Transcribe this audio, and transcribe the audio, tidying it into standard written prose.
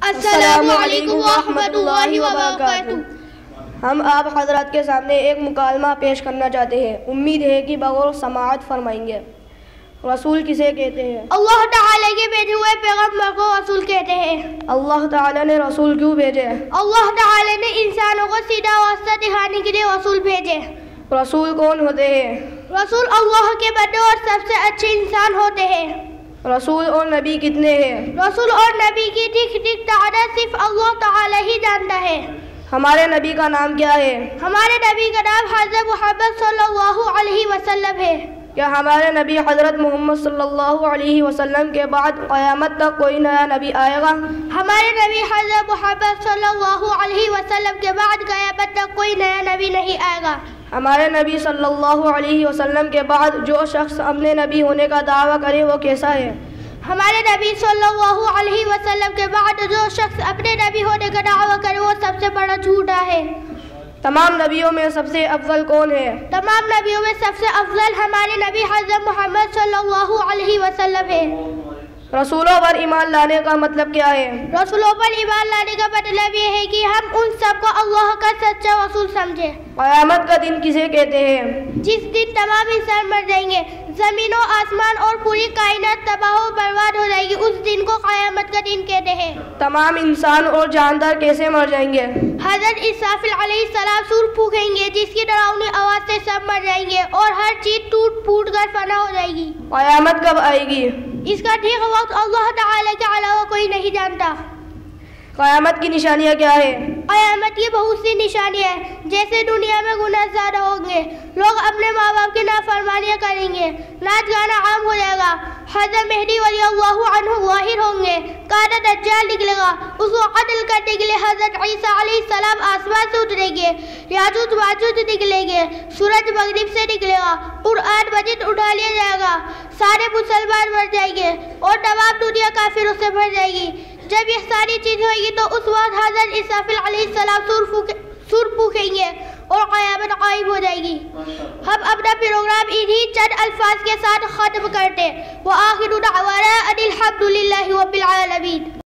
السلام علیکم ورحمۃ اللہ وبرکاتہ۔ ہم آپ حضرات کے سامنے ایک مکالمہ پیش کرنا چاہتے ہیں، امید ہے کہ بغور سماعت فرمائیں گے۔ رسول کسے کہتے ہیں؟ اللہ تعالیٰ کے بھیجے ہوئے پیغمبر کو رسول کہتے ہیں۔ اللہ تعالیٰ نے رسول کیوں بھیجے؟ اللہ تعالیٰ نے انسانوں کو سیدھا راستہ دکھانے کے لیے رسول بھیجے۔ رسول کون ہوتے ہیں؟ رسول اللہ کے بندے اور سب سے اچھے انسان ہوتے ہیں۔ رسول اور نبی کتنے ہیں؟ رسول اور نبی کی ٹھیک تعداد صرف اللہ تعالیٰ ہی جانتا ہے۔ ہمارے نبی کا نام کیا ہے؟ ہمارے نبی کا نام حضرت محمد صلی اللہ علیہ وسلم ہے۔ کیا ہمارے نبی حضرت محمد صلی اللہ علیہ وسلم کے بعد قیامت تک کوئی نیا نبی آئے گا؟ ہمارے نبی حضرت محمد صلی اللہ علیہ وسلم کے بعد قیامت تک کوئی نیا نبی نہیں آئے گا۔ ہمارے نبی صلی اللہ علیہ وسلم کے بعد جو شخص اپنے نبی ہونے کا دعویٰ کرے وہ کیسا ہے؟ ہمارے نبی صلی اللہ علیہ وسلم کے بعد جو شخص اپنے نبی ہونے کا دعویٰ کرے وہ سب سے بڑا جھوٹا ہے۔ تمام نبیوں میں سب سے افضل کون ہے؟ تمام نبیوں میں سب سے افضل ہمارے نبی حضرت محمد صلی اللہ علیہ وسلم ہے۔ رسولوں پر ایمان لانے کا مطلب کیا ہے؟ رسولوں پر ایمان لانے کا مطلب یہ ہے کہ ہم ان سب کو اللہ کا سچا رسول سمجھیں۔ قیامت کا دن کسے کہتے ہیں؟ جس دن تمام انسان مر جائیں گے، زمین و آسمان اور پوری کائنات تباہ و برباد ہو جائے گی، اس دن کو قیامت کا دن کہتے ہیں۔ تمام انسان اور جاندار کیسے مر جائیں گے؟ حضرت اسرافیل علیہ السلام سور پھونکیں گے جس کی ڈراؤنی آواز سے سب مر جائیں گے اور ہر چیز ٹوٹ پھوٹ کر فنا ہو جائے گی۔ قیامت کب آئے گی؟ اس کا ٹھیک وقت اللہ تعالیٰ کے علاوہ کوئی نہیں جانتا۔ قیامت کی نشانیاں کیا ہے؟ قیامت کی بہت سی نشانیاں ہیں، جیسے دنیا میں گناہ زیادہ ہوں گے، لوگ اپنے ماں باپ کی نافرمانیاں کریں گے، ناچ گانا عام ہو جائے گا، حضرت مہدی ولی اللہ عنہ ظاہر ہوں گے، قائد دجال نکلے گا، اس کو قتل کرنے کے لیے حضرت عیسیٰ علیہ السلام آسمان سے اتریں گے، یاجوج ماجوج نکلیں گے، سورج مغرب سے نکلے گا، قرآن مجید اٹھا لیا جائے گا، سارے مسلمان مر جائیں گے اور تمام دنیا کافروں سے بھر جائے گی۔ جب یہ ساری چیز ہوئے گی تو اس وقت حضرت اسرافیل علیہ السلام سور پھونکیں گے اور قیامت قائم ہو جائے گی۔ ہم اپنا پروگرام انہی چند الفاظ کے ساتھ ختم کرتے ہیں۔ وآخر دعوانا ان الحمد للہ رب العالمین۔